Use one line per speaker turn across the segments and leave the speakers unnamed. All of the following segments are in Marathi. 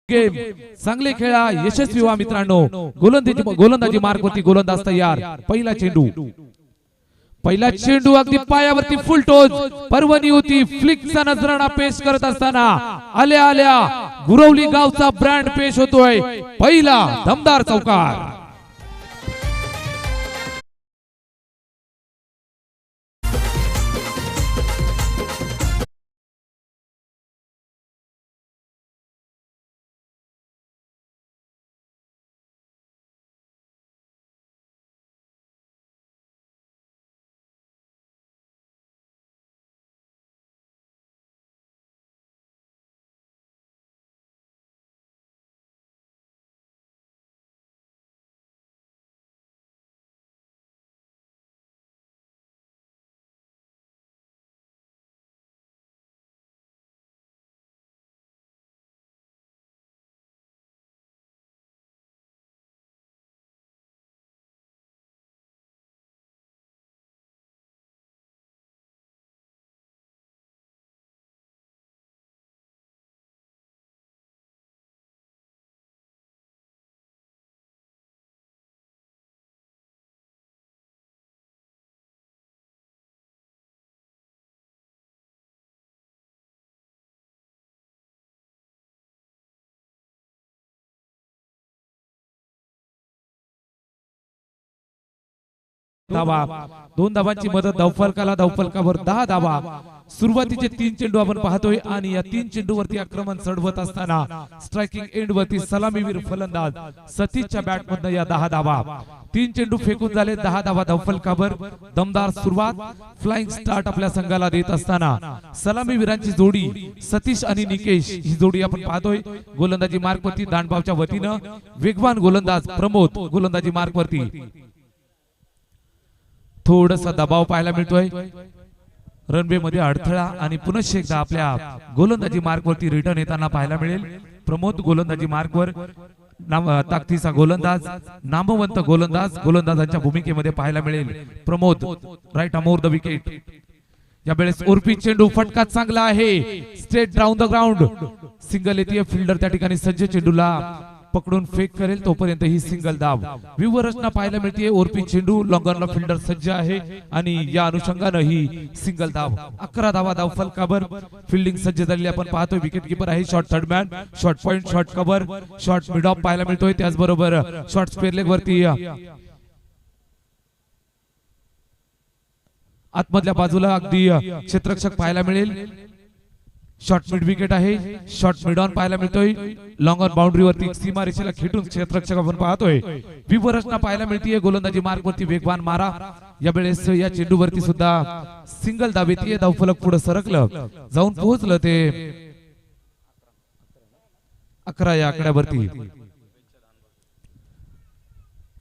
गेम चांगले खेळा, यशस्वी व्हा मित्रांनो. गोलंदाजी मार्कवरती गोलंदाज तयार. पहिला चेंडू अगदी पायावरती फुल टोच. पर्वणी होती फ्लिकचा नजराणा पेश करत असताना आल्या आल्या गुरवली गावचा ब्रँड पेश होतोय. पहिला दमदार चौकार. धावा, 2 धावांची मदत धावफलकावर 10 धावा. सुरुवातीचे 3 चेंडू आपण पाहतोय आणि या 3 चेंडूवरती आक्रमण चढवत असताना स्ट्रायकिंग एंड वरती सलामीवीर फलंदाज सतीशच्या बॅट मधनं या 10 धावा. 3 चेंडू फेकून झाले, 10 धावा धावफलकावर. दमदार सुरुवात, फ्लाइंग स्टार्ट आपल्या संघाला देत असताना सलामीवीरांची जोडी सतीश आणि निकेश ही जोडी आपण पाहतोय. गोलंदाजी मार्कवरती दांडगावच्या वतीनं वेगवान गोलंदाज प्रमोद गोलंदाजी मार्कवरती. थोडासा दबाव पाहायला मिळतोय. रनवे मध्ये अडथळा आणि पुनश्च एकदा आपल्या गोलंदाजी मार्कवरती रिटर्न येताना पाहायला मिळेल. प्रमोद गोलंदाजी मार्कवर ताकदीचा गोलंदाज, नामवंत गोलंदाजांच्या भूमिकेमध्ये पाहायला मिळेल. Pramod right arm over the wicket. यावेळेस उर्फी चेंडू फटका चांगला आहे. Straight down the ground. Single येते. फिल्डर त्या ठिकाणी सज्ज चेंडूला पकडून फेक करेल तोपर्यंत ही सिंगल धाव. व्यूवर रचना पाहायला मिळते. ओरपी चेंडू, लॉंगरला फिल्डर सज्ज आहे आणि या अनुषंगाने ही सिंगल धाव. 11 धावा धाव फलकावर. फिल्डिंग सज्ज झालेली आपण पाहतोय. विकेट कीपर आहे. Short third man, short point, short cover, short mid of पाहायला मिळतोय. त्याचबरोबर शॉर्ट स्क्वेअर लेग वरती आतमधल्या बाजूला अगदी क्षेत्ररक्षक पाहायला मिळेल. शॉर्ट मिड विकेट आहे, शॉर्ट मिड ऑन पाहायला मिळतोय. लॉंग ऑन बाउंड्री वरती सीमारेषेला खेटून क्षेत्ररक्षक आपण पाहतोय. विवरचना पाहायला मिळतीये. गोलंदाजी मार्क वरती वेगवान मारा. यावेळेस या चेंडूवरती सुद्धा सिंगल धाव येते. धावफलक पुढे सरकलं जाऊन पोहोचलं ते 11 या आकड्यावरती.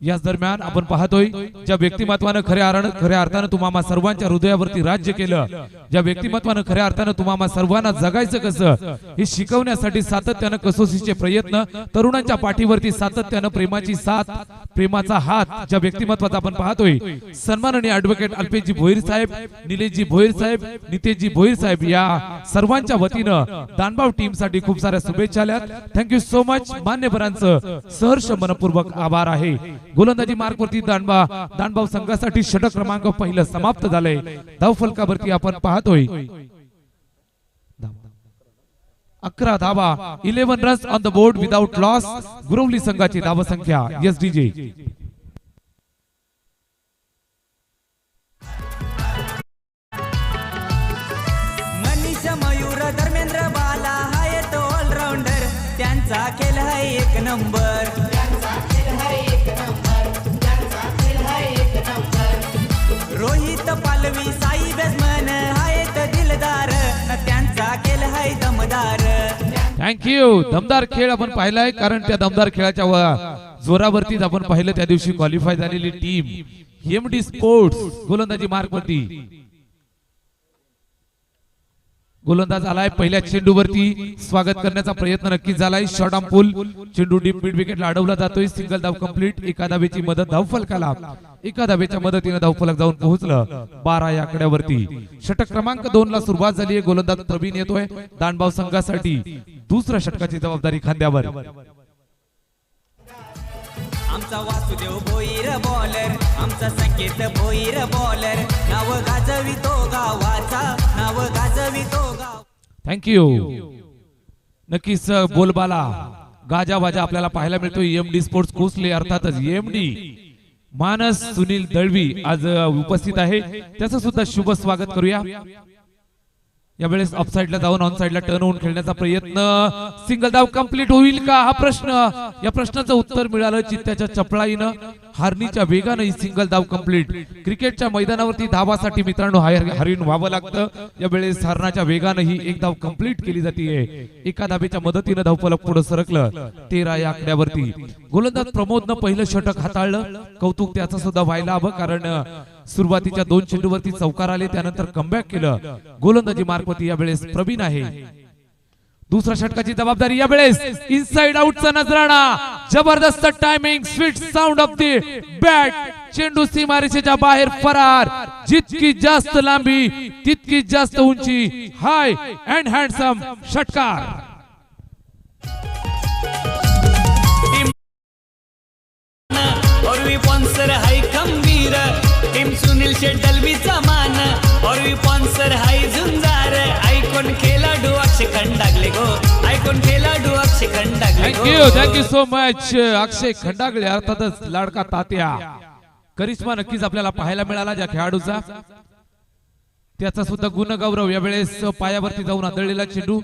याच दरम्यान आपण पाहतोय ज्या व्यक्तिमत्वानं खऱ्या अर्थानं तुम्हा सर्वांच्या हृदयावरती राज्य केलं, ज्या व्यक्तिमत्वानं खऱ्या अर्थानं तुम्हा सर्वांना जगायचं कसं हे शिकवण्यासाठी सातत्यानं कसोशीचे प्रयत्न, तरुणांच्या पाठीवरती सातत्यानं प्रेमाची साथ, प्रेमाचा हात ज्या व्यक्तिमत्वाचा आपण पाहतोय. सन्माननीय ऍडव्होकेट अल्पेशजी भोईर साहेब, निलेशजी भोईर साहेब, नितेशजी भोईर साहेब या सर्वांच्या वतीनं दानभाव टीम साठी खूप साऱ्या शुभेच्छा आल्यात. Thank you so much. मान्यवरांचं सहर्ष मनपूर्वक आभार आहे. गोलंदाजी मार्क वरती दानभाव संघासाठी षटक क्रमांक पहिलं समाप्त झालंय. धावफलकावरती आपण पाहतोय 11 धावा, 11 runs on the board without loss. Gurvali संघाची धावसंख्या. Yes DJ.
मनीष मयूर धर्मेंद्र बाला हाय तो ऑलराऊंडर, त्यांचा खेळ आहे एक नंबर. रोहित पालवी साई बॅट्समन आहेत दिलदार, त्यांचा खेळ आहे दमदार.
थँक्यू. दमदार खेळ आपण पाहिलाय, कारण त्या दमदार खेळाच्या जोरावरतीच आपण पाहिलं त्या दिवशी क्वालिफाय झालेली टीम एमडी स्पोर्ट्स गोलंदाजी मार्क वरती. गोलंदाज आलाय पहिल्या चेंडूवरती. स्वागत करण्याचा प्रयत्न नक्कीच झालाय. शॉर्ट आर्म पुल, चेंडू डीप मिड विकेटला अडवला जातोय. सिंगल धाव कंप्लीट. एका धावेची मदत धावफलकाला, एका धावेच्या मदतीने धावफलक जाऊन पोहोचलं 12 या आकड्यावरती. षटक क्रमांक 2 ला सुरुवात झाली. गोलंदाज प्रवीण येतोय दानभाव संघासाठी. दुसऱ्या षटकाची जबाबदारी खांद्यावर.
आमचा वासुदेव भोईर बॉलर, आमचा संकेत भोईर बॉलर, नाव गाजवितो गावाचा, नाव गाजवितो गाव.
थँक्यू. नक्कीच बोलबाला गाजावाजा आपल्याला पाहायला मिळतोय. एमडी स्पोर्ट्स कोसले अर्थातच एमडी मानस सुनील दळवी आज उपस्थित आहे. त्याचं सुद्धा शुभ स्वागत करूया. यावेळेस ऑफ साइडला जाऊन ऑन साइडला टर्न होऊन खेळण्याचा प्रयत्न. सिंगल धाव कंप्लीट होईल का हा प्रश्न. या प्रश्नाचं उत्तर मिळालं चित्त्याच्या चपळाईनं. हारणीच्या वेगानं ही सिंगल धाव कंप्लीट. क्रिकेटच्या मैदानावरती धावासाठी मित्रांनो हरीण व्हावं लागतं. यावेळेस हरणाच्या वेगानं ही एक धाव कंप्लीट केली जाते. एका धावेच्या मदतीनं धावफलक पुढे सरकलं 13 या आकड्यावरती. गोलंदाज प्रमोदनं पहिलं षटक हाताळलं. कौतुक त्याचं सुद्धा व्हायला हवं, कारण सुरुवातीच्या 2 चेंडूवरती चौकार आले, त्यानंतर कमबॅक केलं. गोलंदाजी मार्कवरती यावेळेस प्रवीण आहे. दुसऱ्या षटकाची जबाबदारी यावेळेस इनसाइड आउटचा नजराणा. जबरदस्त timing, sweet sound of the bat. चेंडू सीमारेषेच्या बाहेर फरार. जितकी जास्त लांबी तितकी जास्त उंची. हाय अँड हँडसम षटकार.
और वी स्पॉन्सर हाय खंबीर, टीम सुनील शेटलवीचा मान. और we sponsor high Jhunjar, icon खेळाडू अक्षय खंडागले गो, आयकॉन खेळाडू अक्षय खंडागले गो.
थँक्यू सो मच अक्षय खंडागळे अर्थातच लाडका तात्या. करिश्मा नक्कीच आपल्याला पाहायला मिळाला ज्या खेळाडूचा. त्याचा सुद्धा गुणगौरव. यावेळेस पायावरती जाऊन आदळलेला चेंडू.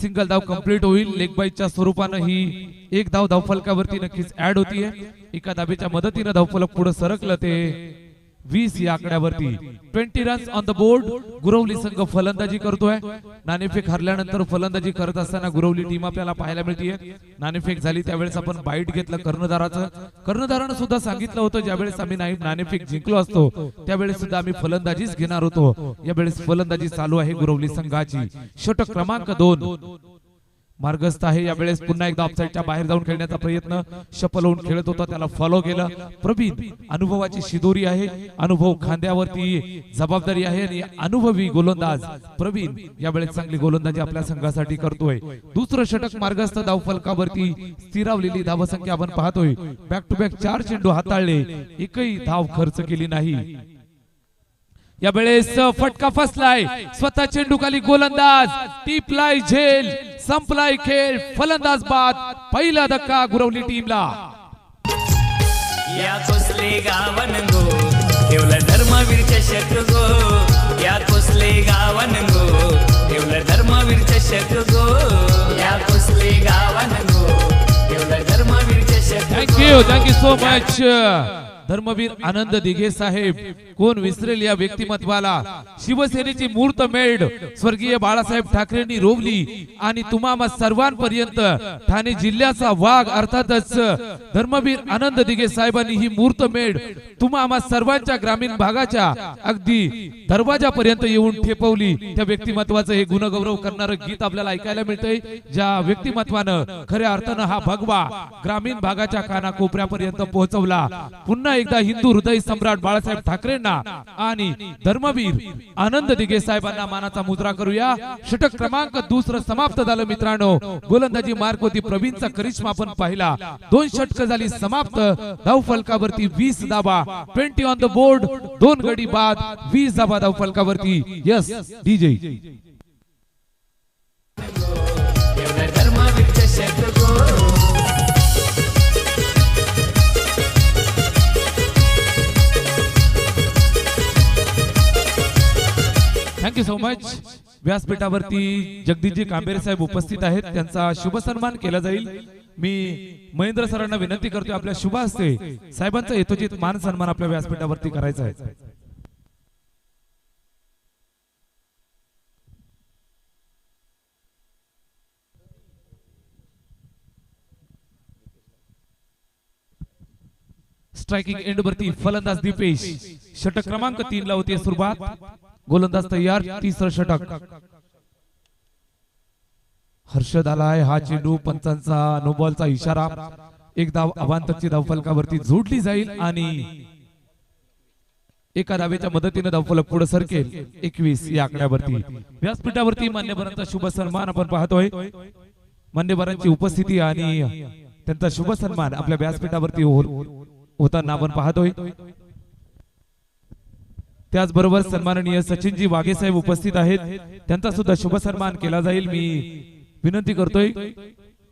सिंगल धाव कंप्लीट होईल. लेग बाईच्या स्वरूपानं ही एक धाव धावफलकावरती नक्कीच ऍड होतीये. एका धावेच्या मदतीनं धावफलक पुढे सरकलं ते 20 या आकड्यावरती. 20 runs on the board. Gurvali संघ फलंदाजी करतोय. नाणेफेक हरल्यानंतर फलंदाजी करत असताना गुरवली टीम आपल्याला पाहायला मिळतीये. नाणेफेक झाली त्यावेळेस आपण बाईट घेतलं कर्णधाराचं. कर्णधारानं सुद्धा सांगितलं होतं ज्यावेळेस आम्ही नाणेफेक जिंकलो असतो त्यावेळेस सुद्धा आम्ही फलंदाजीच घेणार होतो. यावेळेस फलंदाजी चालू आहे गुरवली संघाची. षटक क्रमांक 2 मार्गस्थ आहे. यावेळेस पुन्हा एकदा ऑफसाईडच्या बाहेर जाऊन खेळण्याचा प्रयत्न. शपल होऊन खेळत होता, त्याला फॉलो केलं. प्रवीण अनुभवाची शिदोरी आहे. अनुभव खांद्यावरती जबाबदारी आहे आणि अनुभवी गोलंदाज प्रवीण यावेळेस चांगली गोलंदाजी आपल्या संघासाठी करतोय. दुसरं षटक मार्गस्थ. धावफलकावरती स्थिरावलेली धावसंख्या आपण पाहतोय. बॅक टू बॅक 4 चेंडू हाताळले, एकही धाव खर्च केली नाही. यावेळेस फटका फसलाय. स्वतः चेंडू खाली गोलंदाज. टिपलाय झेल, संपलाय खेळ. फलंदाज बाद. पहिला धक्का गुरवली टीमला.
या कोसले गावन गो, ठेवलं धर्मवीर चषक गो. या कोसले गावन गो, ठेवलं धर्मवीर चषक
thank you so much Dharmaveer Anand Dighe साहेब. कोण विसरेल या व्यक्तिमत्वाला. शिवसेनेची मूर्तमेढ स्वर्गीय बाळासाहेब ठाकरेंनी रोवली आणि तुम्हा सर्वांपर्यंत ठाणे जिल्ह्याचा वाघ अर्थातच धर्मवीर आनंद दिघे साहेबांनी ही मूर्तमेढ तुम्हा सर्वांच्या ग्रामीण भागाच्या अगदी दरवाजापर्यंत येऊन ठेपवली. त्या व्यक्तिमत्वाचं हे गुणगौरव करणारं गीत आपल्याला ऐकायला मिळतंय. ज्या व्यक्तिमत्वानं खऱ्या अर्थानं हा भगवा ग्रामीण भागाच्या कानाकोपऱ्यापर्यंत पोहोचवला. पुन्हा एकदा हिंदू हृदय सम्राट बाळासाहेब ठाकरेंना आणि धर्मवीर आनंद दिघे साहेबांना मानाचा मुद्रा करूया. षटक क्रमांक दुसरं समाप्त झालं मित्रांनो. गोलंदाजी मार्कवरती प्रवीणचा करिश्मा आपण पाहिला. 2 षटक झाली समाप्त. धाव फलकावरती 20 धावा. 20 ऑन द बोर्ड. 2 गडी बाद. 20 धावा धाव फलकावरती. यस डीजे
धर्मवीर चषक गो.
Thank you so much. व्यासपीठावरती जगदीशजी कांबेरे साहेब उपस्थित आहेत. त्यांचा शुभ सन्मान केला जाईल. मी महेंद्र सरांना विनंती करतोय आपल्या शुभ हस्ते साहेबांचा यथोचित मान सन्मान आपल्या व्यासपीठावरती करायचा आहे. स्ट्रायकिंग एंड वरती फलंदाज दीपेश. षटक क्रमांक 3 ला होती सुरुवात. गोलंदाज तयार. तिसरं षटक. हर्षद आलाय. हा चेंडू पंचांचा नो बॉलचा इशारा. एक धाव अवांतरची धाव फलकावरती जोडली जाईल आणि एका धावेच्या मदतीने धाव फलक पुढे सरकेल. 21 या आकड्यावरती. व्यासपीठावरती मान्यवरांचा शुभ सन्मान आपण पाहतोय. मान्यवरांची उपस्थिती आणि त्यांचा शुभ सन्मान आपल्या व्यासपीठावरती होताना आपण पाहतोय. त्याचबरोबर सन्माननीय सचिनजी वाघे साहेब उपस्थित आहेत. त्यांचा सुद्धा शुभ सन्मान केला जाईल. मी विनंती करतोय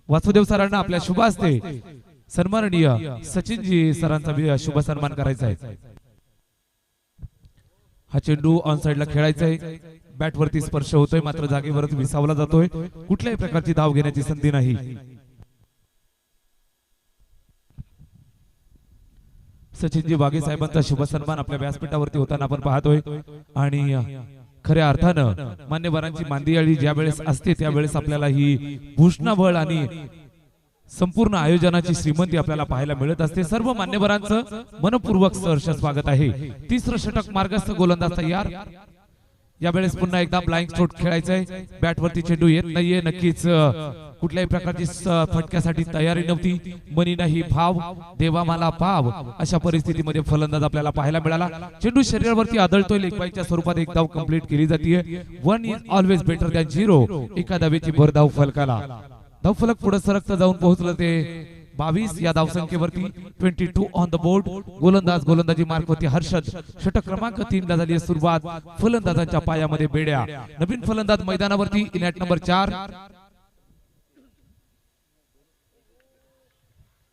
वासुदेव सरांना आपल्या शुभ हस्ते सन्माननीय सचिनजी सरांचा शुभ सन्मान करायचा आहे. हा चेंडू ऑन साइडला खेळायचा आहे. बॅट वरती स्पर्श होतोय मात्र जागेवरच विसावला जातोय. कुठल्याही प्रकारची धाव घेण्याची संधी नाही. सचिनजी वाघे साहेबांचा शुभ सन्मान आपल्या व्यासपीठावरती होताना आपण पाहतोय. आणि खऱ्या अर्थानं मान्यवरांची मांदियाळी ज्या वेळेस असते त्यावेळेस आपल्याला ही भूषणाबळ आणि संपूर्ण आयोजनाची श्रीमंती आपल्याला पाहायला मिळत असते. सर्व मान्यवरांचं मनपूर्वक सहर्ष स्वागत आहे. तिसरं षटक मार्गस्थ. गोलंदाज तयार. यावेळेस पुन्हा एकदा ब्लाइंड स्ट्रोक खेळायचा आहे. बॅटवरती चेंडू येत नाहीये. नक्कीच कुठल्याही प्रकारची फटक्यासाठी तयारी नव्हती. मनी नाही भाव देवा मला पाव अशा परिस्थितीमध्ये फलंदाज आपल्याला पाहायला मिळाला. चेंडू शरीरावरती आदळतोय. लेग बाईच्या स्वरूपात एक धाव कंप्लीट केली जाते. 1 इज ऑलवेज बेटर दॅन 0. एका धावेची भर धाव फलकाला. धाव फलक पुढे सरकता जाऊन पोहोचलं ते 22 या धावसंख्येवरती. 22 ऑन द बोर्ड. गोलंदाजी मार्कवरती हर्षद. षटक क्रमांक 3 ला झाली सुरुवात. फलंदाजांच्या पायामध्ये बेड्या. नवीन फलंदाज मैदानावरती. In at number 4.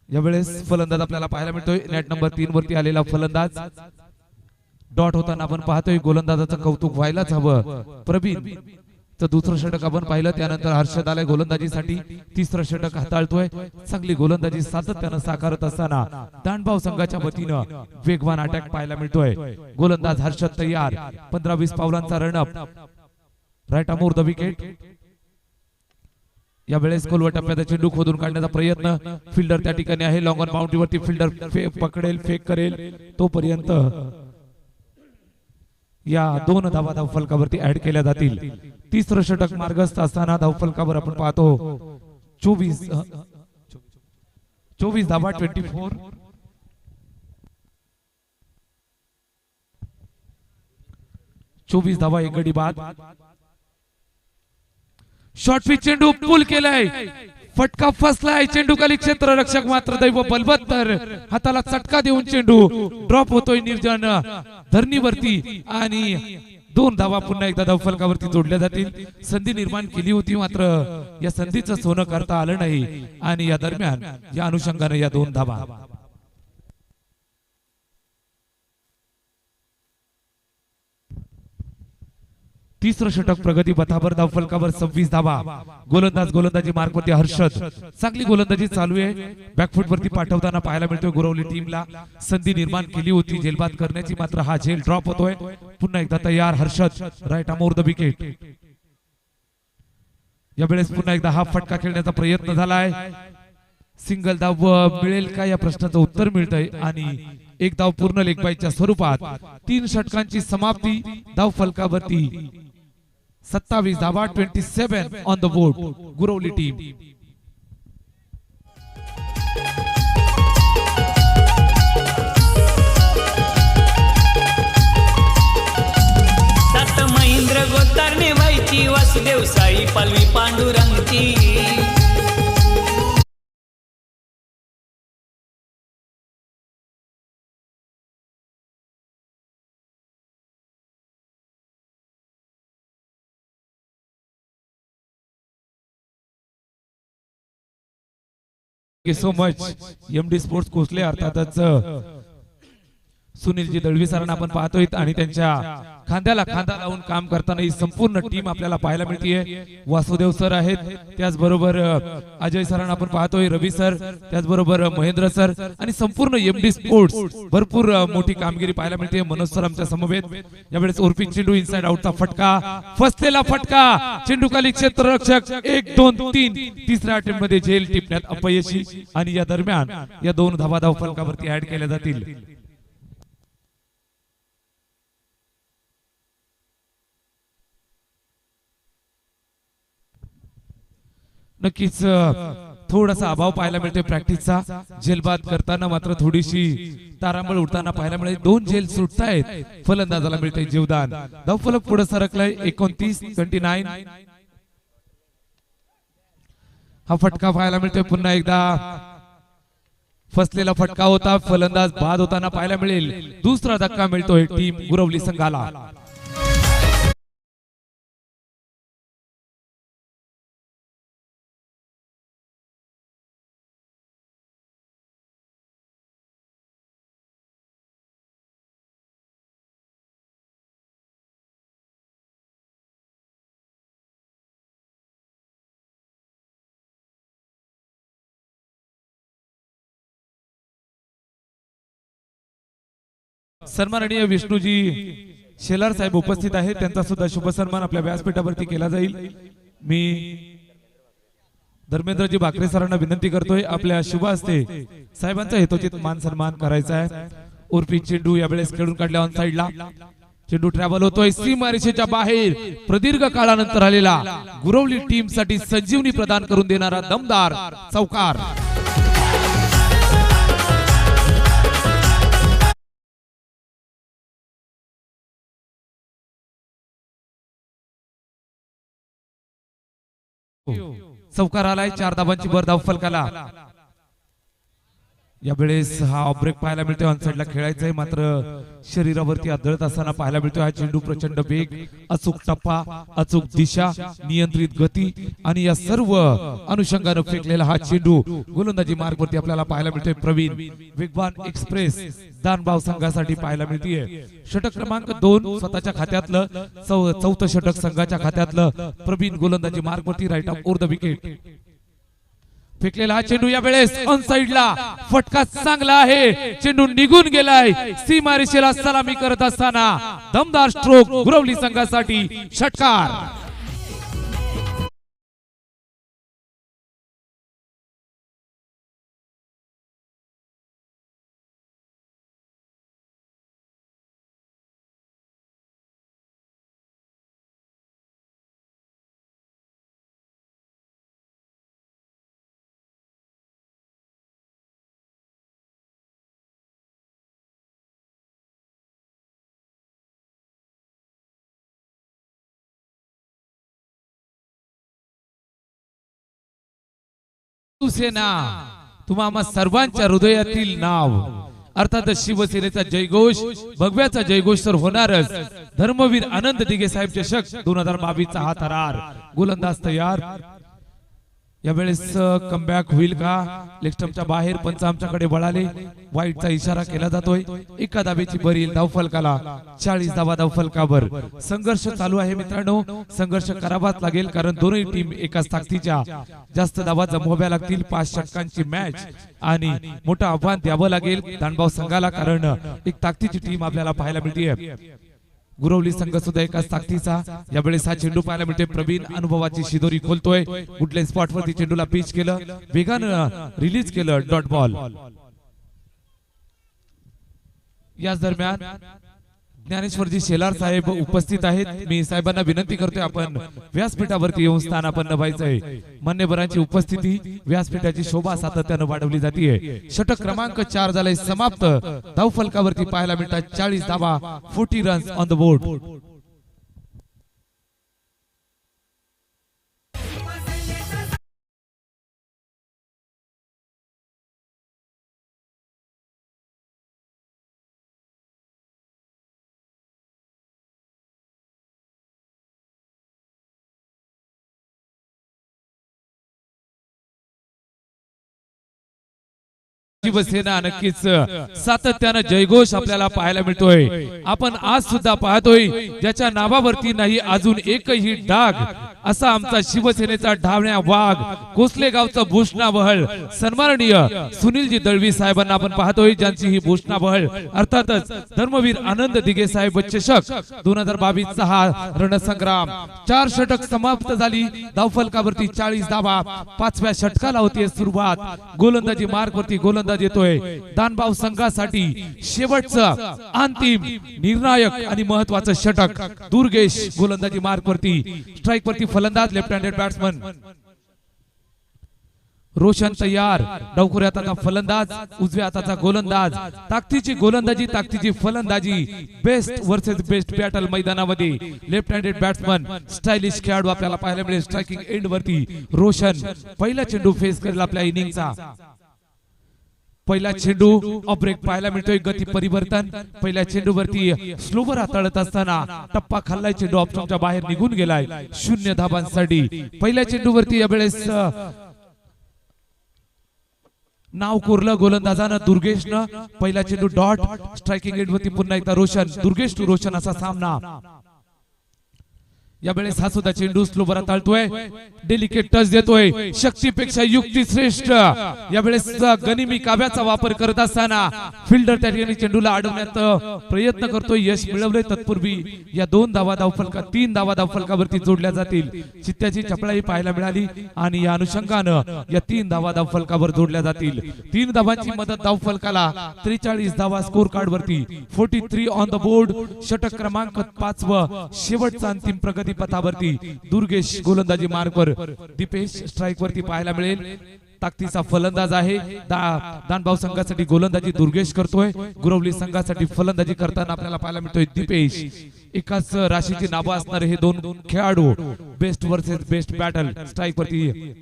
यावेळेस फलंदाज आपल्याला पाहायला मिळतोय. नेट नंबर 3 वरती आलेला फलंदाज डॉट होताना आपण पाहतोय. गोलंदाजाचं कौतुक व्हायलाच हवं. प्रवीण दुसरं षटक आपण पाहिलं. त्यानंतर हर्षद आलाय गोलंदाजीसाठी. तिसरं षटक हाताळतोय. चांगली गोलंदाजी सातत्यानं साकारत असताना दांडभाव संघाच्या वतीनं वेगवान अटॅक पाहायला मिळतोय. गोलंदाज हर्षद तयार. 15-20 पावलांचा run up. Right arm over the wicket. यावेळेस खोलवर टप्प्यात चेंडू खोदून काढण्याचा प्रयत्न. फिल्डर त्या ठिकाणी आहे. लॉंग ऑन बाउंड्रीवरती फिल्डर पकडेल फेक करेल तोपर्यंत या 2 धावा धाव फलकावरती ऍड केल्या जातील. तिसरं षटक मार्गस्थ असताना धाव फलकावर आपण पाहतो 24 धावा. 24 24 धावा. 1 गडी बाद. शॉर्ट पिच चेंडू पुल केलाय. फटका फसलाय. चेंडू खाली क्षेत्ररक्षक मात्र दैव बलवत्तर हाताला चटका देऊन चेंडू ड्रॉप होतोय निर्जन धरणीवरती. आणि 2 धावा पुन्हा एकदा धाव फलकावरती जोडल्या जातील. संधी निर्माण केली होती मात्र या संधीचं सोनं करता आलं नाही. आणि या दरम्यान या अनुषंगाने या 2 धावा. तिसरं षटक प्रगती पथावर धावफलकावर 26 धावा. गोलंदाजी मार्कवरती हर्षद. चांगली गोलंदाजी चालू आहे. बॅकफुट वरती पाठवताना पाहायला मिळतोय गुरवली टीमला संधी निर्माण केली होती झेलबाद करण्याची, मात्र हा झेल ड्रॉप होतोय. पुन्हा एकदा तयार Harshad, right arm over the wicket. यावेळेस पुन्हा एकदा हा फटका खेळण्याचा प्रयत्न झालाय. सिंगल धाव मिळेल का या प्रश्नाचं उत्तर मिळतंय आणि एक धाव पूर्ण लेगबाईच्या स्वरूपात. 3 षटकांची समाप्ती. धाव फलकावरती 27 धावा. 27 on the board. Gurvali team.
सात महेंद्र गोतारणे व्हायची वासुदेव साई पालवी पांडुरंगची.
So much MD sports Kosale अर्थातच सुनीलजी दळवी सरांना आपण पाहतोय आणि त्यांच्या खांद्याला खांदा लावून काम करताना ही संपूर्ण टीम आपल्याला पाहायला मिळते. वासुदेव सर आहेत, त्याचबरोबर अजय सरांना आपण पाहतोय, रवी सर, त्याचबरोबर महेंद्र सर आणि संपूर्ण एमडी स्पोर्ट्स भरपूर मोठी कामगिरी पाहायला मिळते. मनोज सर आमच्या समवेत. यावेळेस उर्फी चेंडू इनसाइड आउटचा फटका, फसलेला फटका, चेंडू खाली क्षेत्ररक्षक 1 2 3. तिसऱ्या अटेम्प्ट मध्ये झेल टिपण्यात अपयशी आणि या दरम्यान या 2 धावा धाव फलकावरती ऍड केल्या जातील. नक्कीच थोडासा अभाव पाहायला मिळतोय प्रॅक्टिसचा. झेलबाद करताना मात्र थोडीशी तारांबळ उडताना पाहायला मिळेल. 2 झेल सुटतायत. फलंदाजाला मिळतंय जीवदान. धावफलक पुढे सरकलाय 29-29. हा फटका पाहायला मिळतोय पुन्हा एकदा. फसलेला फटका होता. फलंदाज बाद होताना पाहायला मिळेल. दुसरा धक्का मिळतोय टीम गुरवली संघाला. सन्माननीय विष्णूजी शेलार साहेब उपस्थित आहेत. त्यांचा सुद्धा शुभ सन्मान आपल्या व्यासपीठावरती केला जाईल. मी धर्मेंद्रजी भाकरे सरांना विनंती करतोय आपल्या शुभ हस्ते साहेबांचा हेतुचित मान सन्मान करायचा आहे. उर्फी चेंडू यावेळेस खेळून काढल्या ऑन साइडला. चेंडू ट्रॅव्हल होतोय सीमारेषेच्या बाहेर. प्रदीर्घ काळानंतर आलेला गुरवली टीम साठी संजीवनी प्रदान करून देणारा दमदार चौकार. चौकार आलाय. 4 धावांची भर धाव फलकाला. यावेळेस हा ब्रेक पाहायला मिळतोय. ऑन साइडला खेळायचंय मात्र शरीरावरती आदळत असताना पाहायला मिळतोय. हा चेंडू प्रचंड वेग, अचूक टप्पा, अचूक दिशा, नियंत्रित गती आणि या सर्व अनुषंगाने फेकलेला हा चेंडू गोलंदाजी मार्गवरती आपल्याला पाहायला मिळतोय. प्रवीण वेगवान एक्सप्रेस दानभाव संघासाठी पाहायला मिळतीये. षटक क्रमांक 2 स्वतःच्या खात्यातलं, चौथं षटक संघाच्या खात्यातलं. प्रवीण गोलंदाजी मार्गवरती right off over the wicket. फेकलेला हा चेंडू यावेळेस ऑन साइडला. फटका चांगला आहे. चेंडू निघून गेलाय. सीमारेषेला सलामी करत असताना दमदार स्ट्रोक गुरवली संघासाठी. षटकार. शिवसेना तुम्हा आम्हा सर्वांच्या हृदयातील नाव. अर्थात शिवसेनेचा जयघोष, भगव्याचा जयघोष तर होणारच. धर्मवीर आनंद दिघे साहेब चषक 2022 चा हा थरार. गोलंदाज तयार. यावेळेस कमबॅक होईल का? लेग स्टंपच्या बाहेर पंच आमच्याकडे वळाले, वाईटचा इशारा केला जातोय. एका धावेची भरील धावफलकाला 40 धावा धावफलकावर. संघर्ष चालू आहे मित्रांनो, संघर्ष करावाच लागेल कारण दोन्ही टीम एकाच ताकदीच्या. जास्त धावा जमवाव्या लागतील, 5 षटकांची मॅच आणि मोठं आव्हान द्यावं लागेल दानभाव संघाला कारण एक ताकदीची टीम आपल्याला पाहायला मिळते. गुरवली संघ सुद्धा एकाच ताकदीचा. यावेळेस हा चेंडू पाहायला मिळते. प्रवीण अनुभवाची शिदोरी खोलतोय. कुठल्या स्पॉट वरती चेंडूला पिच केलं, वेगानं रिलीज केलं, डॉट बॉल. याच दरम्यान ज्ञानेश्वरजी शेलार साहेब उपस्थित आहेत. मी साहेबांना विनंती करतोय आपण व्यासपीठावरती येऊन स्थान आपण नभायचंय. मान्यवरांची उपस्थिती व्यासपीठाची शोभा सातत्यानं वाढवली जाते. षटक क्रमांक 4 झालंय समाप्त. धावफलकावरती पाहायला मिळतात 40 धावा, 40 runs on the board. Shiv Sena नक्कीच सातत्यानं जयघोष आपल्याला पाहायला मिळतोय. आपण आज सुद्धा पाहतोय ज्याच्या नावावरती नाही अजून एकही डाग असा आमचा शिवसेनेचा ढावण्या वाघ कोसले गावचा भूषणा बहळ. सन्माननीय सुनीलजी दळवी साहेबांना आपण पाहतोय ज्यांची ही भूषणा बहळ. अर्थातच धर्मवीर आनंद दिघे साहेब चषक 2022 चा हा रणसंग्राम. 4 षटक समाप्त झाली. धावफलकावरती 40 धावा. 5व्या षटकाला होती सुरुवात. गोलंदाजी मार्गवरती गोलंदाज येतोय दानभाव संघासाठी. शेवटचं अंतिम निर्णायक आणि महत्वाचं षटक. दुर्गेश गोलंदाजी मार्गवरती. स्ट्राइक वरती फलंदाज लेफ्ट हँडेड बॅट्समन रोशन तयार. डावखुऱ्या हाताचा फलंदाज, उजव्या हाताचा गोलंदाज. ताकदीची गोलंदाजी, ताकदीची फलंदाजी. बेस्ट वर्सेस बेस्ट बॅटल मैदानामध्ये. लेफ्ट हँडेड बॅट्समन स्टायलिश खेळाडू आपल्याला पाहायला मिळेल. स्ट्रायकिंग एंड वरती रोशन पहिला चेंडू फेस करेल आपल्या इनिंगचा. पहिला चेंडू ऑफ ब्रेक पाहायला मिळतोय. गती परिवर्तन. पहिल्या चेंडूवरती स्लोवर हाताळत असताना टप्पा खाल्लाय. चेंडू ऑप्शनच्या बाहेर निघून गेलाय 0 धावांसाठी. पहिल्या चेंडूवरती यावेळेस नाव कोरलं गोलंदाजानं दुर्गेशनं. पहिला चेंडू डॉट. स्ट्रायकिंग एंड वरती पुन्हा एकदा रोशन. दुर्गेश टू रोशन असा सामना. यावेळेस हा सुद्धा चेंडू स्लोवर हाताळतोय. डेलिकेट टच देतोय. शक्तीपेक्षा युक्ती श्रेष्ठ. यावेळेस गनिमी काव्याचा वापर करत असताना फिल्डर त्या ठिकाणी चेंडूला अडवण्यात प्रयत्न करतोय. यश मिळवले. तत्पूर्वी या 2 धावा धावफलका 3 धावा धावफलकावरती जोडल्या जातील. चित्त्याची चपळाई पाहायला मिळाली आणि या अनुषंगानं या 3 धावा धावफलकावर जोडल्या जातील. 3 धावांची मदत धावफलकाला. 43 धावा स्कोर कार्ड वरती. 43 ऑन द बोर्ड. षटक क्रमांक 5 व शेवटचा अंतिम प्रगती पथावरती. दुर्गेश गोलंदाजी मार्गवर. दीपेश स्ट्राइक वरती पाहायला मिळेल. ताकदीचा फलंदाज आहे. दानभाव संघासाठी गोलंदाजी दुर्गेश करतोय. गुरवली संघासाठी फलंदाजी करताना आपल्याला पाहायला मिळतोय दीपेश. एकाच राशीची नावं असणारे हे 2 खेळाडू. Best versus best battle. Strike वरती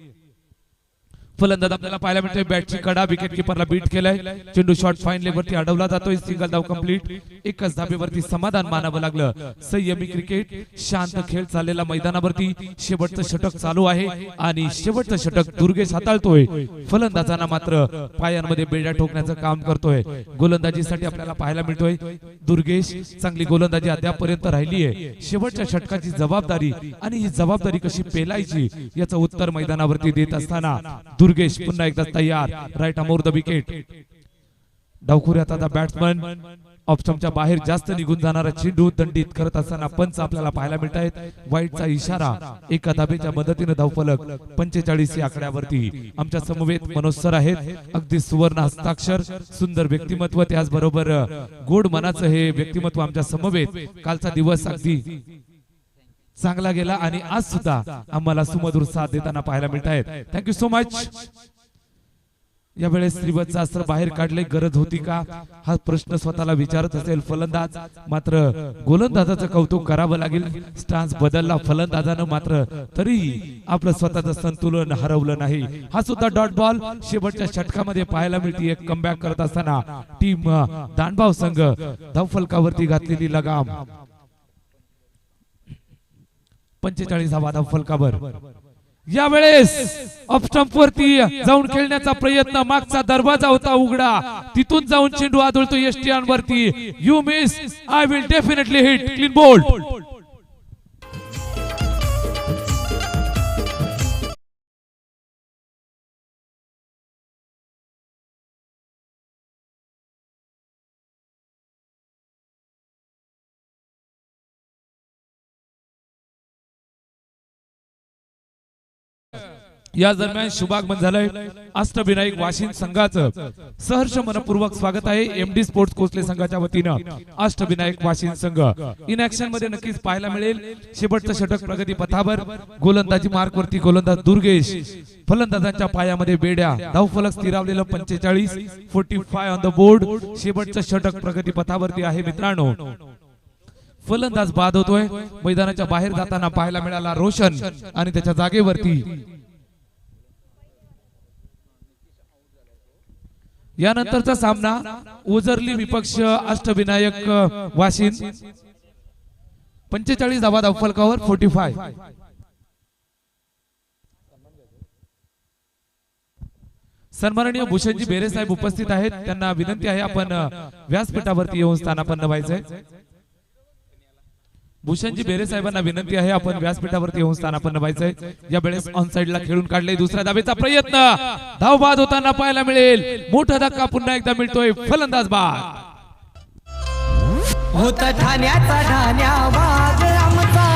फलंदाज आपल्याला पाहायला मिळतोय. बॅटची कडा. विकेट किपरला बीट केलाय. चेंडू शॉट फाईन लेग वरती अडवला जातोय. सिंगल धाव कंप्लीट. एकच धाबेवरती समाधान मानावं लागलं. संयमी क्रिकेट, शांत खेळ चाललेला मैदानावरती. शेवटचं षटक चालू आहे आणि शेवटचं षटक दुर्गेश हाताळतोय. फलंदाजांना मात्र पायांमध्ये बेड्या ठोकण्याचं काम करतोय. गोलंदाजीसाठी आपल्याला पाहायला मिळतोय दुर्गेश. चांगली गोलंदाजी अद्यापर्यंत राहिली आहे. शेवटच्या षटकाची जबाबदारी आणि ही जबाबदारी कशी पेलायची याचं उत्तर मैदानावरती देत असताना दुर्गेश पुन्हा एकदा तयार. Right arm over the wicket. डावखुऱ्यात आता बॅट्समन ऑप्शनच्या बाहेर जास्त निघून जाणारा चेंडू दंडित करत असताना पंच आपल्याला पाहायला मिळत आहेत. वाईटचा इशारा. एका धाबेच्या मदतीने धावफलक 45 या आकड्यावरती. आमच्या समवेत मनोज सर आहेत. अगदी सुवर्ण हस्ताक्षर, सुंदर व्यक्तिमत्व, त्याचबरोबर गोड मनाचं हे व्यक्तिमत्व आमच्या समवेत. कालचा दिवस अगदी चांगला गेला आणि आज सुद्धा आम्हाला सुमधुर साथ देताना पाहायला मिळत आहेत. Thank you so much. यावेळेस श्रीवत्स अस्त्र बाहेर काढले, गरज होती का हा प्रश्न स्वतःला विचारत असेल फलंदाज. मात्र गोलंदाजाचं कौतुक करावं लागेल. स्टान्स बदलला फलंदाजानं, मात्र तरीही आपलं स्वतःचं संतुलन हरवलं नाही. हा सुद्धा डॉट बॉल. शेवटच्या षटकामध्ये पाहायला मिळते एक कमबॅक करत असताना टीम दानभाव संघ धावफलकावरती घातलेली लगाम. 45 धावा धावफलकावर. यावेळेस ऑफस्टंप वरती जाऊन खेळण्याचा प्रयत्न, मागचा दरवाजा होता उघडा, तिथून जाऊन चेंडू आदळतो एसटीआर वरती. You miss, I will definitely hit, clean bowled. या दरम्यान शुभागमन झालंय. अष्टविनायक वाशिम संघाचं सहर्ष मनपूर्वक स्वागत आहे. एमडी स्पोर्ट्स कोसले संघाच्या वतीनं अष्टविनायक वाशिम संघ इन ऍक्शन मध्ये नक्कीच पाहायला मिळेल. शेवटचं षटक प्रगती पथावर, गोलंदाजी मार्क वरती गोलंदाज दुर्गेश, फलंदाजांच्या पायामध्ये बेड्या, धावफलक स्थिरावलेलं 45-45 ऑन द बोर्ड. शेवटचं षटक प्रगती पथावरती आहे मित्रांनो. फलंदाज बाद होतोय. मैदानाच्या बाहेर जाताना पाहायला मिळाला रोशन आणि त्याच्या जागेवरती यानंतरचा सामना ओझरली विपक्ष अष्टविनायक वाशिम. 45 धावा धावफलकावर 45. सन्माननीय भूषणजी बेरे साहेब उपस्थित आहेत. त्यांना विनंती आहे आपण व्यासपीठावरती येऊन स्थानापन्न व्हायचंय. भूषणजी बेरे साहेबांना विनंती आहे आपण व्यासपीठावरती येऊन स्थानापन्न व्हायचंय. या वेळेस ऑन साइडला खेळून काढले. दुसऱ्या धावेचा प्रयत्न, धाव बाद होताना पाहायला मिळेल. मोठा धक्का पुन्हा एकदा मिळतोय. फलंदाज बाद.
होता ठाण्याचा ठाण्या वाघ आमचा.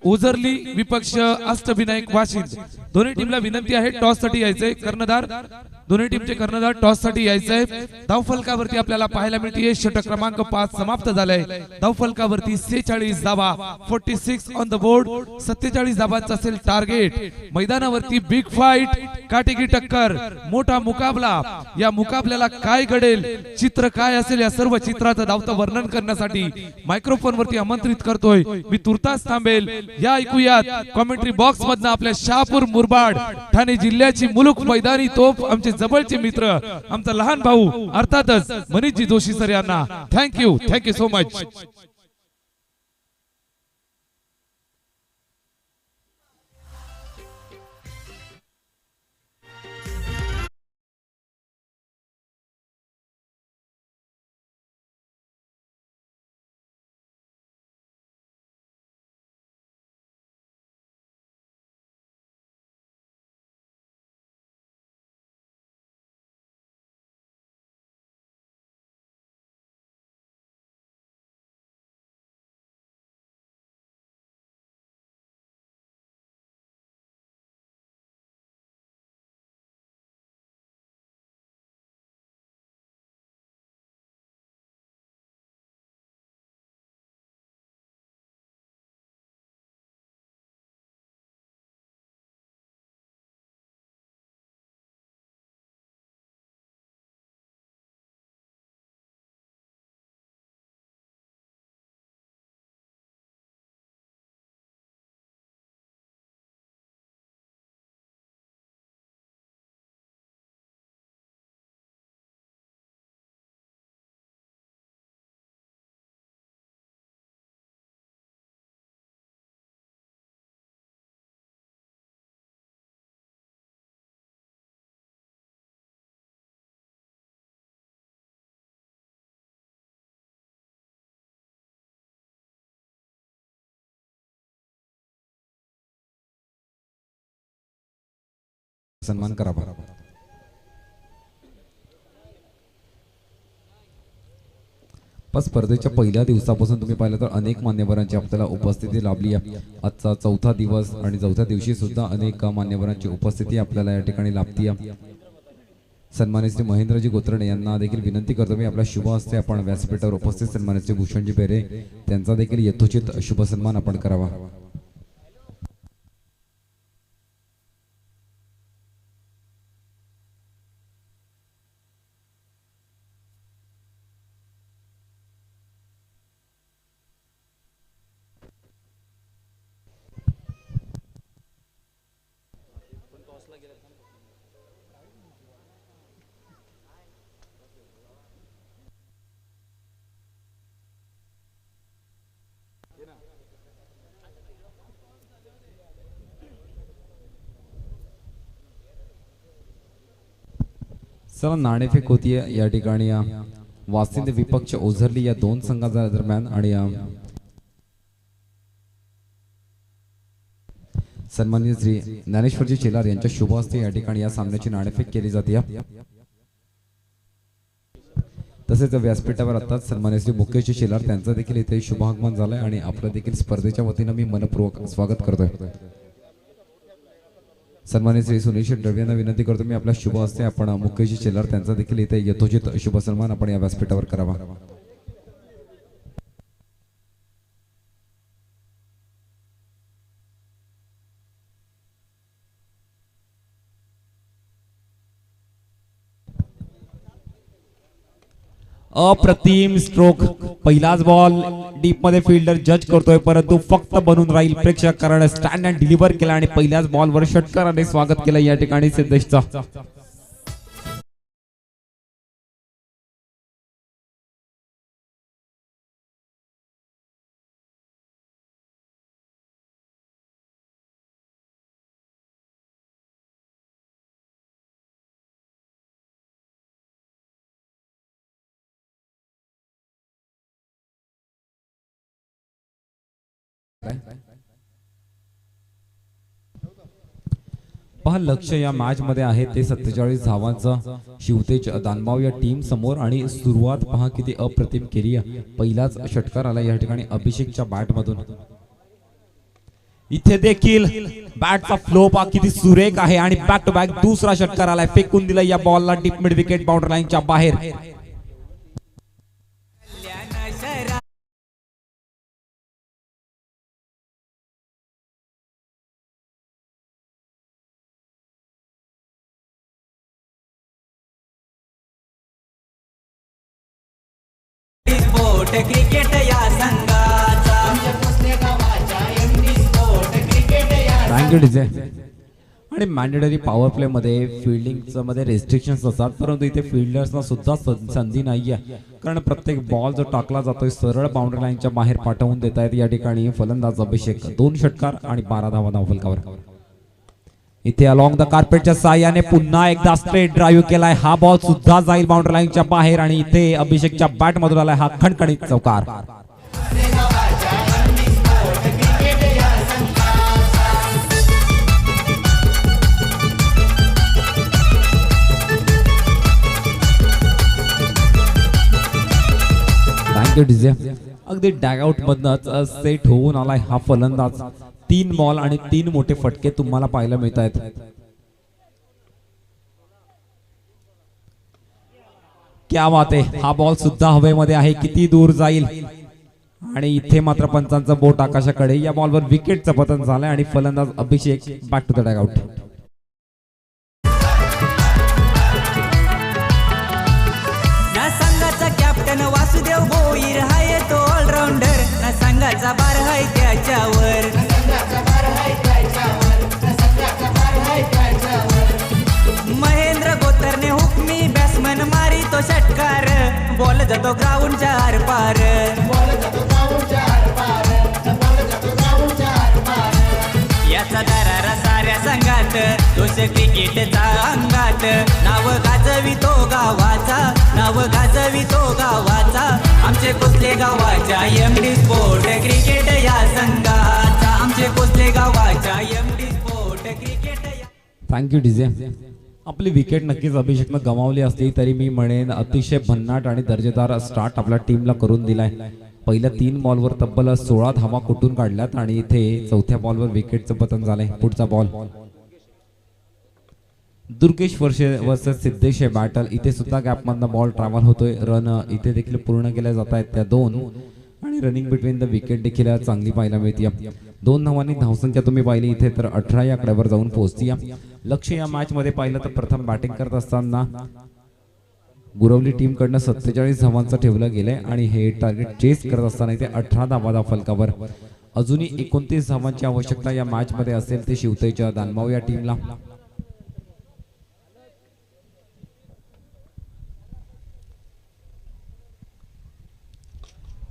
ओझरली विपक्ष अष्टविनायक वाशिम. दोन्ही टीमला विनंती आहे टॉस साठी यायचंय. कर्णधार, दोन्ही टीमचे कर्णधार टॉस साठी यायचंय. धावफलकावरती आपल्याला पाहायला मिळते षटक क्रमांक 5 समाप्त झालाय. धावफलकावरती 46 धावा, 46 ऑन द बोर्ड. 47 धावांचा असेल टार्गेट. मैदानावरती बिग फाईट, काटेकी टक्कर, मोठा मुकाबला. या मुकाबल्याला काय घडेल, चित्र काय असेल, या सर्व चित्राचं धावतं वर्णन करण्यासाठी मायक्रोफोन वरती आमंत्रित करतोय मी. तुर्तास थांबेल. या ऐकूयात कॉमेंट्री बॉक्स मधनं आपल्या शहापूर मुरबाड ठाणे जिल्ह्याची मुलुक मैदानी तोफ, आमचे जवळचे मित्र, आमचा लहान भाऊ अर्थातच मनीषजी जोशी सर यांना थँक्यू सो मच.
सन्मान करावा. स्पर्धेच्या पहिल्या दिवसापासून तुम्ही पाहिलं तर अनेक मान्यवरांची आपल्याला उपस्थिती लाभली आहे. आजचा चौथा दिवस आणि चौथ्या दिवशी सुद्धा अनेक मान्यवरांची उपस्थिती आपल्याला या ठिकाणी लाभती आहे. सन्मानित श्री महेंद्रजी गोत्रणे यांना देखील विनंती करतो मी आपल्या शुभ हस्ते आपण व्यासपीठावर उपस्थित सन्मानित श्री भूषणजी बेरे त्यांचा देखील यथोचित शुभ सन्मान आपण करावा. चला नाणेफेक होतीये या ठिकाणी वासिंद विपक्ष ओझरली या दोन संघांच्या दरम्यान आणि सन्माननीय श्री ज्ञानेश्वरजी शेलार यांच्या शुभ हस्ते या ठिकाणी या सामन्याची नाणेफेक केली जाते. तसेच व्यासपीठावर आताच सन्माननीय श्री मुकेश शेलार त्यांचं देखील इथे शुभागमन झालंय आणि आपलं देखील स्पर्धेच्या वतीनं मी मनपूर्वक स्वागत करतोय. सन्माननीय श्री सुनील शेट्टी यांना विनंती करतो मी आपल्या शुभ हस्ते आपण मुकेश शेलार त्यांचा देखील इथे यथोचित शुभ सन्मान आपण या व्यासपीठावर करावा.
अप्रतिम स्ट्रोक. पहिलाच बॉल डीप मध्ये फिल्डर जज करतोय परंतु फक्त बनून राहील प्रेक्षक कारण स्टँड अँड डिलिव्हर केला आणि पहिल्याच बॉलवर षटकाराने स्वागत केलं या ठिकाणी सिद्धेशचा.
पहा लक्ष या मॅच मध्ये आहे ते 47 धावांचं शिवतेज दानबाव या टीम समोर आणि सुरुवात पहा किती अप्रतिम केली. पहिलाच षटकार आला या ठिकाणी अभिषेकच्या बॅट मधून.
इथे देखील बॅटचा फ्लो पहा किती सुरेख आहे आणि बॅक टू बॅक दुसरा षटकार आलाय. फेकून दिला या बॉलला डीप मिड विकेट बाउंड्री लाईनच्या बाहेर.
क्रिकेट या संघाचा
थँक्यू डीजे. आणि मॅन्डेटरी पॉवर प्ले मध्ये फिल्डिंग मध्ये रेस्ट्रिक्शन्स असतात परंतु इथे फिल्डर्सना सुद्धा संधी नाहीये कारण प्रत्येक बॉल जो टाकला जातोय सरळ बाउंड्री लाईनच्या बाहेर पाठवून देत आहेत या ठिकाणी फलंदाज अभिषेक. 2 षटकार आणि 12 धावा धावफलकावर.
इथे अलॉंग द कार्पेटच्या साह्याने पुन्हा एकदा स्ट्रेट ड्राईव्ह केलाय. हा बॉल सुद्धा जाईल बाउंड्री लाईनच्या बाहेर आणि इथे अभिषेकच्या बॅट मधून आलाय हा खणखणीत चौकार.
Thank you DJ. अगदी डॅगआउट मधनच सेट होऊन आलाय हा फलंदाज. 3 बॉल आणि 3 मोठे फटके तुम्हाला पाहायला मिळत आहेत.
क्या बात आहे. हा बॉल सुद्धा हवेमध्ये आहे किती दूर जाईल आणि इथे मात्र पंचांचं बोट आकाशाकडे. या बॉलवर विकेटचं पतन झालंय आणि फलंदाज अभिषेक बॅक टू द डॅगआउट.
ना संघाचा कॅप्टन वासुदेव भोईर हाय तो ऑलराऊंडर. ना संघाचा बार हाय त्याच्यावर. महेंद्र गोतरने हुकमी बॅट्समन मारी तो षटकार. बॉल जातो ग्राउंडच्या आरपार. याचा दरारा साऱ्या संघात तोच क्रिकेटचा अंगात. नाव गाजवितो गावाचा, नाव गाजवितो गावाचा. आमचे कुसले गावाच्या एमडी स्पोर्ट क्रिकेट या संघाचा. आमचे कुसले गावाच्या एमडी स्पोर्ट क्रिकेट या.
Thank you DJ. आपली विकेट नक्कीच अभिषेकनं गमावली असली तरी मी म्हणेन अतिशय भन्नाट आणि दर्जेदार स्टार्ट आपल्या टीमला करून दिलाय. पहिल्या 3 बॉलवर तब्बल 16 धावा कुठून काढल्यात आणि इथे चौथ्या बॉलवर विकेटचं पतन झालंय. पुढचा ball Durgesh versus Siddhesh battle. इथे सुद्धा गॅप मधनं बॉल ट्रॅव्हल होतोय. रन इथे देखील पूर्ण केल्या जात आहेत त्या 2 आणि रनिंग बिटवीन द विकेट देखील चांगली पाहायला मिळते. 2 धावांनी धावसंख्या तुम्ही पाहिली इथे तर 18 या आकड्यावर जाऊन पोहोचती. लक्ष या मॅच मध्ये पाहिलं तर प्रथम बॅटिंग करत असताना गुरवली टीम कडनं 47 धावांचं ठेवलं गेलंय आणि हे टार्गेट चेस करत असताना इथे 18 धावा फलकावर. अजूनही 29 धावांची आवश्यकता या मॅच मध्ये असेल ते शिवतेच्या दानबाव या टीमला.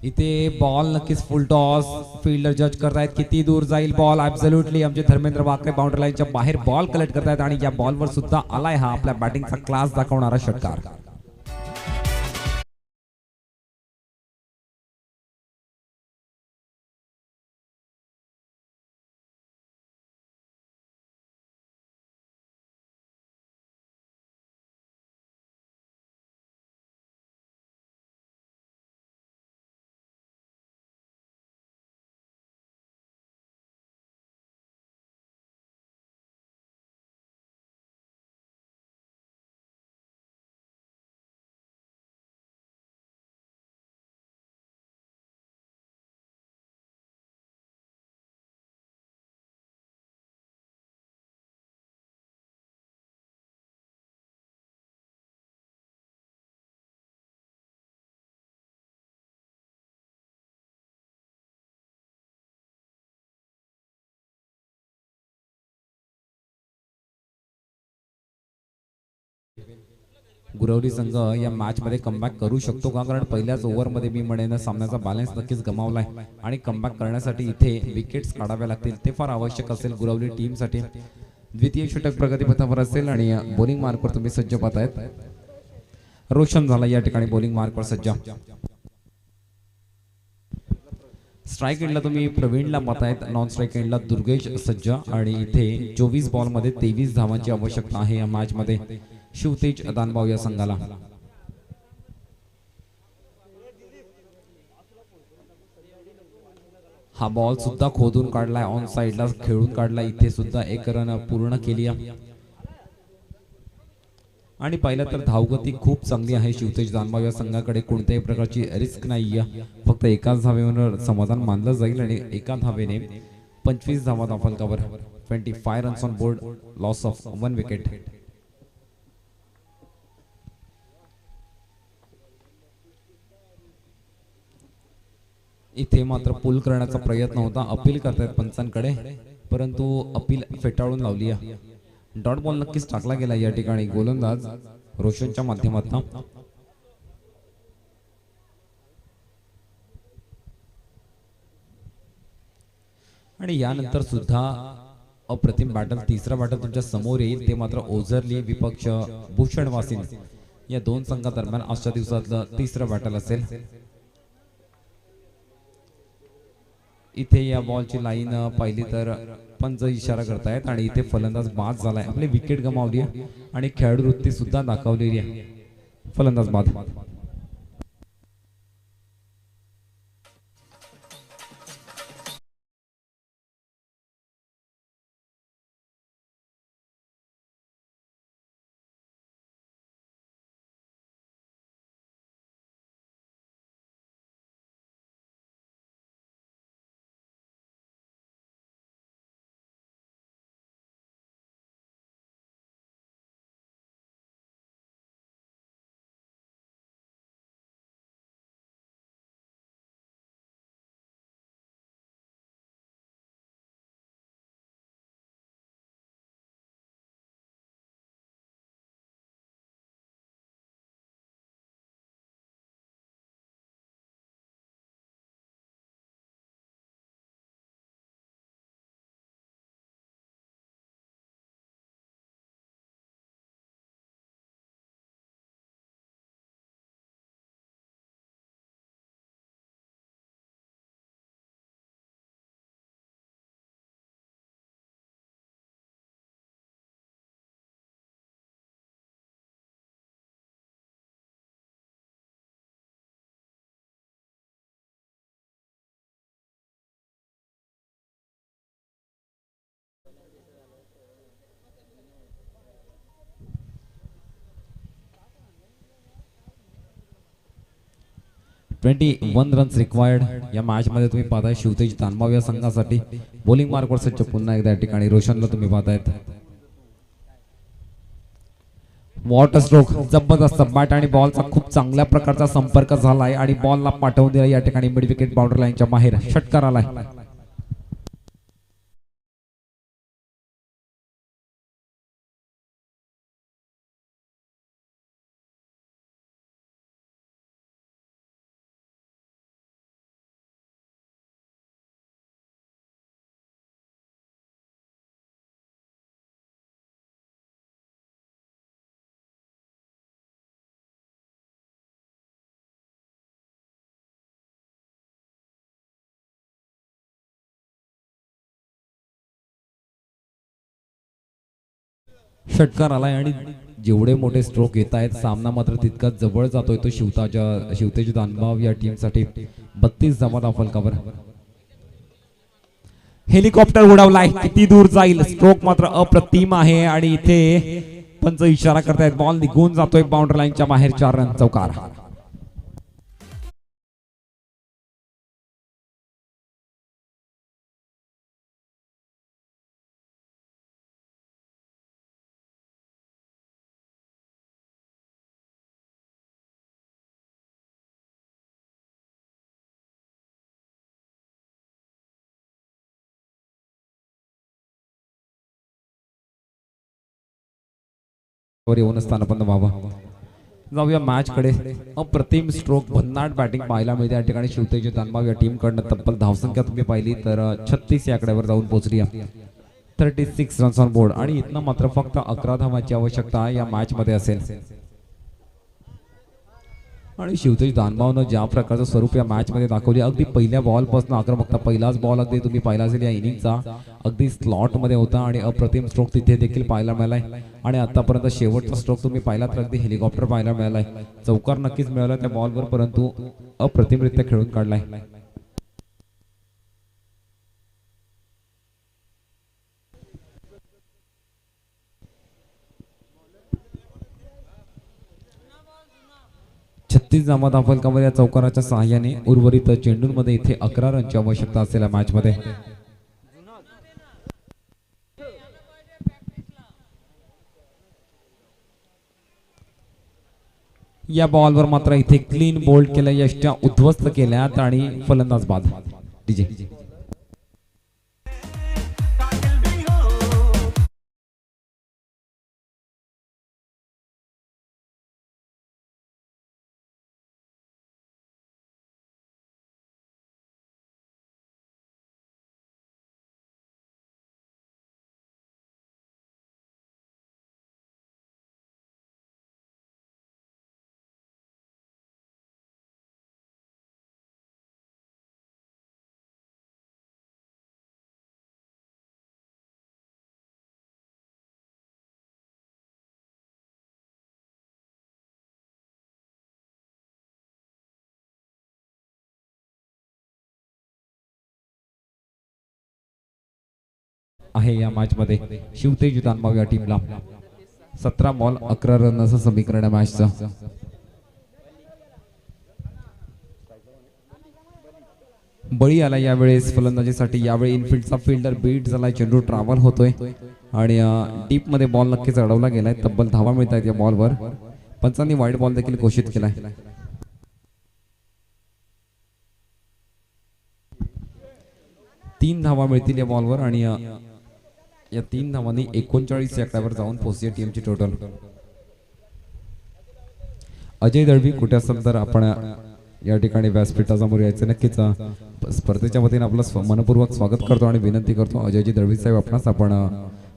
इथे बॉल नक्कीच फुल टॉस. फिल्डर जज करतायत किती दूर जाईल बॉल. ऍब्सोल्युटली आमचे धर्मेंद्र वाकरे बाउंड्री लाईनच्या बाहेर बॉल कलेक्ट करतायत आणि या बॉलवर सुद्धा आलाय हा आपल्या बॅटिंगचा क्लास दाखवणारा षटकार. गुरवली संघ या मॅच मध्ये कमबॅक करू शकतो का, कारण पहिल्याच ओव्हरमध्ये मी म्हणेन सामन्याचा बॅलन्स नक्कीच गमावलाय आणि कमबॅक करण्यासाठी इथे विकेट्स काढाव्या लागतील. ते फार आवश्यक असेल गुरवली टीमसाठी. द्वितीय षटक प्रगतीपथावर असेल आणि बॉलिंग मार्कवर तुम्ही सज्ज पाहतायत. रोशन झाला या ठिकाणी बॉलिंग मार्कवर सज्ज. स्ट्राईक एंडला तुम्ही प्रवीणला पाहतायत. नॉन स्ट्राईक एंडला दुर्गेश सज्ज आणि इथे 24 बॉल मध्ये 23 धावांची आवश्यकता आहे या मॅच मध्ये शिवतेज दानभाव या संघाला. हा बॉल सुद्धा खोदून काढलाय, ऑन साइडला खेळून काढला. इथे सुद्धा एक रन पूर्ण केली आणि पाहिलं तर धावगती खूप चांगली आहे शिवतेज दानभाव या संघाकडे. कोणत्याही प्रकारची रिस्क नाही. फक्त एकाच धावेवर समाधान मानलं जाईल आणि एका धावेने 25 धावा धावफलकावर. 25 runs on board, loss of 1 wicket. इथे मात्र पुल करण्याचा प्रयत्न होता. अपील करतायत पंचांकडे, परंतु अपील फेटाळून लावली. डॉट बॉल नक्कीच टाकला गेला या ठिकाणी गोलंदाज रोशनच्या माध्यमातून. आणि यानंतर सुद्धा अप्रतिम बॅटल, तिसरा बॅटल तुमच्या समोर येईल. ते मात्र ओझरली विपक्ष भूषण वासिन या दोन संघादरम्यान आजच्या दिवसातलं तिसरं बॅटल असेल. इथे या बॉलची लाईन पाहिली तर पंच इशारा करतायत आणि इथे फलंदाज बाद झालाय. आपली विकेट गमावली आणि खेळाडू वृत्ती सुद्धा दाखवलेली आहे. फलंदाज बाद. 21 रन्स रिक्वायर्ड या मॅच मध्ये तुम्ही पाहताय. शिवतेज दानभाव या संघासाठी बॉलिंग मार्कवर सज्ज पुन्हा एकदा या ठिकाणी रोशनला तुम्ही पाहतायत. वॉटर स्ट्रोक, जबरदस्त बॅट आणि बॉलचा खूप चांगल्या प्रकारचा संपर्क झालाय आणि बॉलला पाठवून दिला या ठिकाणी मिड विकेट बाउंड्री लाईनच्या बाहेर. षटकार आलाय. षटकार आलाय आणि
जेवढे मोठे स्ट्रोक येत आहेत सामना मात्र तितकाच जवळ जातोय तो शिवतेज दानभाव या टीमसाठी 32 धावा फलकावर.
हेलिकॉप्टर उडवलाय, किती दूर जाईल, स्ट्रोक मात्र अप्रतिम आहे आणि इथे पंच इशारा करतायत, बॉल निघून जातोय बाउंड्री लाईनच्या बाहेर. 4 रन चौकार.
वर येऊन स्थानपन्न व्हावा.
जाऊया मॅच कडे.
अप्रतिम स्ट्रोक भन्नाट बॅटिंग पाहायला मिळते या ठिकाणी शिवतेज दानभाव या टीम कडनं. तब्बल धावसंख्या तुम्ही पाहिली तर 36 या आकड्यावर जाऊन पोहोचली. 36 रन्स ऑन बोर्ड आणि इथनं मात्र फक्त 11 धावांची आवश्यकता या मॅच मध्ये असेल. आणि शिवतेज दानभावनं ज्या प्रकारचं स्वरूप या मॅच मध्ये दाखवली, अगदी पहिल्या बॉल पासून आक्रमकता. पहिलाच बॉल अगदी तुम्ही पाहिला असेल या इनिंगचा, अगदी स्लॉट मध्ये होता आणि अप्रतिम स्ट्रोक तिथे देखील पाहायला मिळालाय. आणि आतापर्यंत शेवटचा स्ट्रोक तुम्ही पाहिला तर अगदी हेलिकॉप्टर पाहायला मिळालाय. चौकार नक्कीच मिळाला त्या बॉलवर, परंतु अप्रतिमरित्या खेळून काढलाय. छत्तीस धावा फलकावर या चौकाराच्या सहाय्याने. उर्वरित चेंडूंमध्ये इथे 11 रनची आवश्यकता असलेल्या मॅच मध्ये.
या बॉलवर मात्र इथे क्लीन बोल्ड केल्या, यष्ट्या उद्ध्वस्त केल्यात आणि फलंदाज बाद.
डीजे आहे या मॅच मध्ये शिवतेज दानभाव या टीमला. 17 बॉल 11 रन असं समीकरण आहे मॅचचं. बळी आला यावेळेस फलंदाजीसाठी. यावेळी इनफिल्डचा फिल्डर बीट झालाय, चेंडू ट्रॅव्हल होतोय आणि डीप मध्ये बॉल नक्कीच अडवला गेलाय. तब्बल धावा मिळत आहेत या बॉलवर. पंचांनी वाईड बॉल देखील घोषित केलाय. 3 धावा मिळतील या बॉलवर आणि या 3 धावांनी 39 या आकड्यावर जाऊन पोहोचली टीमची टोटल. अजय दळवी कुठे असेल तर आपण या ठिकाणी व्यासपीठासमोर यायचं. नक्कीच स्पर्धेच्या वतीने आपलं मनपूर्वक स्वागत करतो आणि विनंती करतो अजयजी दळवी साहेब आपणास आपण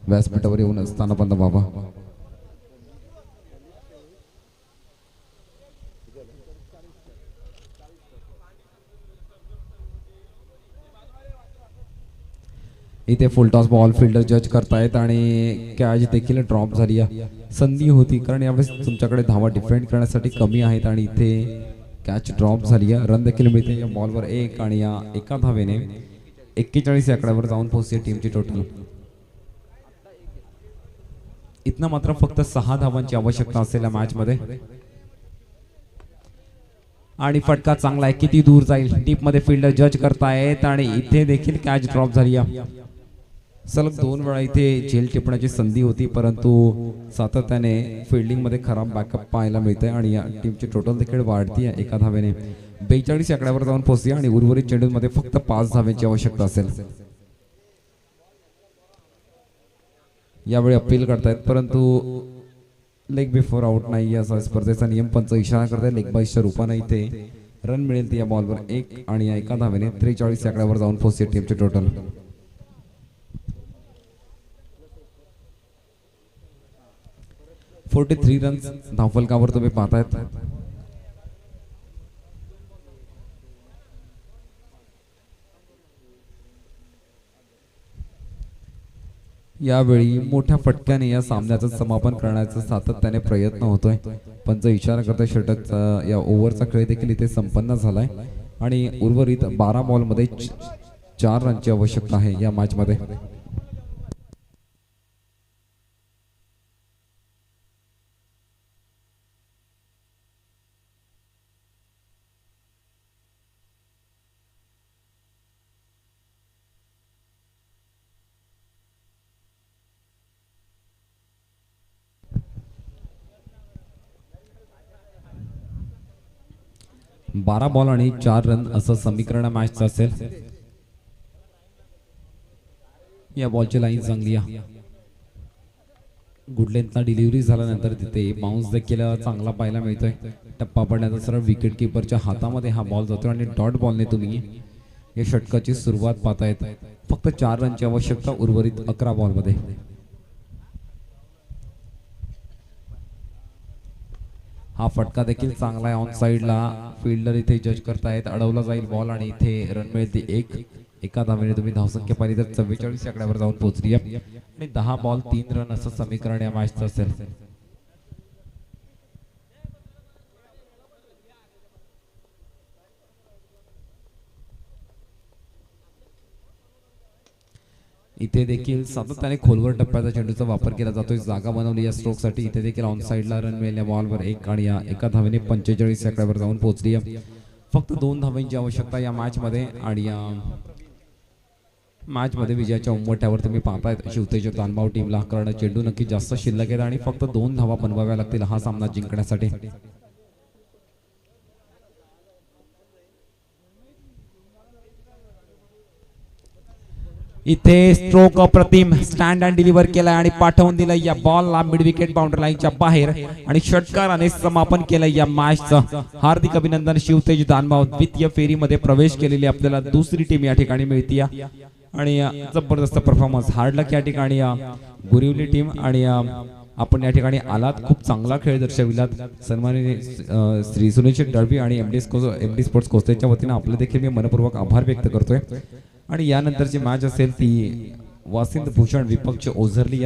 व्यासपीठावर येऊन स्थानपन्न व्हावा. इथे फुलटॉस बॉल फिल्डर जज करतायत आणि कॅच देखील ड्रॉप झाली. संधी होती कारण यावेळेस तुमच्याकडे धावा डिफेंड करण्यासाठी कमी आहेत आणि इथे कॅच ड्रॉप झाली. रन देखील मिळते या बॉलवर 1 आणि या एका धावेने 41 या आकड्यावर जाऊन पोहोचली टीमची टोटल. इथनं मात्र फक्त 6 धावांची आवश्यकता असेल या मॅच मध्ये. आणि फटका चांगला आहे, किती दूर जाईल, डीप मध्ये फिल्डर जज करतायत आणि इथे देखील कॅच ड्रॉप झाली. सलग 2 वेळा इथे झेल टिपण्याची संधी होती, परंतु सातत्याने फिल्डिंग मध्ये खराब बॅकअप पाहायला मिळतंय आणि या टीमची टोटल देखील वाढती आहे एका धावेने. 42 आकड्यावर जाऊन पोहोचली आणि उर्वरित चेंडूंमध्ये फक्त 5 धाव्यांची आवश्यकता असेल. यावेळी अपील करतायत परंतु लेग बिफोर आउट नाही असा स्पर्धेचा नियम. पंच इशारा करताय लेग बाईसच्या रूपाने इथे रन मिळेल ती या बॉलवर 1 आणि या एका धावेने 43 आकड्यावर जाऊन पोहोचली टीमची टोटल. (43 रन्स धावफलकावर तुम्ही पाहतायत. यावेळी मोठ्या फटक्याने या सामन्याचं समापन करण्याचा सातत्याने प्रयत्न होतोय. पंच इशारा करतोय षटकचा या ओव्हरचा खेळ देखील इथे संपन्न झालाय आणि उर्वरित 12 बॉलमध्ये 4 रनची आवश्यकता आहे या मॅच मध्ये. बारा बॉल आणि 4 रन असं समीकरण मॅचचं असेल. या बॉलची लाईन चांगली आहे. गुड लेंथला डिलिव्हरी झाल्यानंतर तिथे बाउन्स देखील चांगला पाहायला मिळतोय. टप्पा पडण्याचा सरळ विकेट किपरच्या हातामध्ये हा बॉल जातोय आणि डॉट बॉलने तुम्ही या षटकाची सुरुवात पाहतायत. फक्त 4 रनची आवश्यकता उर्वरित 11 बॉलमध्ये. हा फटका देखील चांगला आहे. ऑन साइडला फिल्डर इथे जज करतायत. अडवला जाईल बॉल आणि इथे रन मिळते 1. एका धावेने तुम्ही धावसंख्या पाहिली तर 44 आकड्यावर जाऊन पोहोचली आहे आणि 10 बॉल 3 रन असं समीकरण या मॅचचं असेल. इथे देखील सातत्याने खोलवर टप्प्याचा चेंडूचा वापर केला जातोय. जागा बनवली या स्ट्रोक साठी. इथे देखील ऑन साइडला रन मिळाल्या बॉलवर 1 आणि या एका धावेने 45 आकड्यावर जाऊन पोहोचली आहे. फक्त 2 धावांची आवश्यकता या मॅच मध्ये आणि या मॅच मध्ये विजयाच्या उंबरठ्यावर तुम्ही पाहतायत शिवतेज तानभाव टीमला. कारण चेंडू नक्की जास्त शिल्लक आहेत आणि फक्त 2 धावा बनवाव्या लागतील हा सामना जिंकण्यासाठी.
इथे स्ट्रोक अप्रतिम स्टँड अँड डिलिव्हर केलाय आणि पाठवून दिलाय या बॉलला मिड विकेट बाउंड्री लाईनच्या बाहेर आणि षटकाराने समापन केलंय या मॅचचं. हार्दिक अभिनंदन शिवतेज दानभाव. द्वितीय फेरीमध्ये प्रवेश केलेली आपल्याला दुसरी टीम या ठिकाणी मिळते आणि जबरदस्त परफॉर्मन्स. हार्ड लक या ठिकाणी बोरिवली टीम आणि आपण या ठिकाणी आलात. खूप चांगला खेळ दर्शविलात. सन्माननीय श्री सुनील दळवी आणि एमडी स्पोर्ट्स कोस्टेच्या वतीने आपले देखील मी मनपूर्वक आभार व्यक्त करतोय. आणि यानंतरची मॅच असेल ती वासिंद भूषण विपक्ष ओझरली या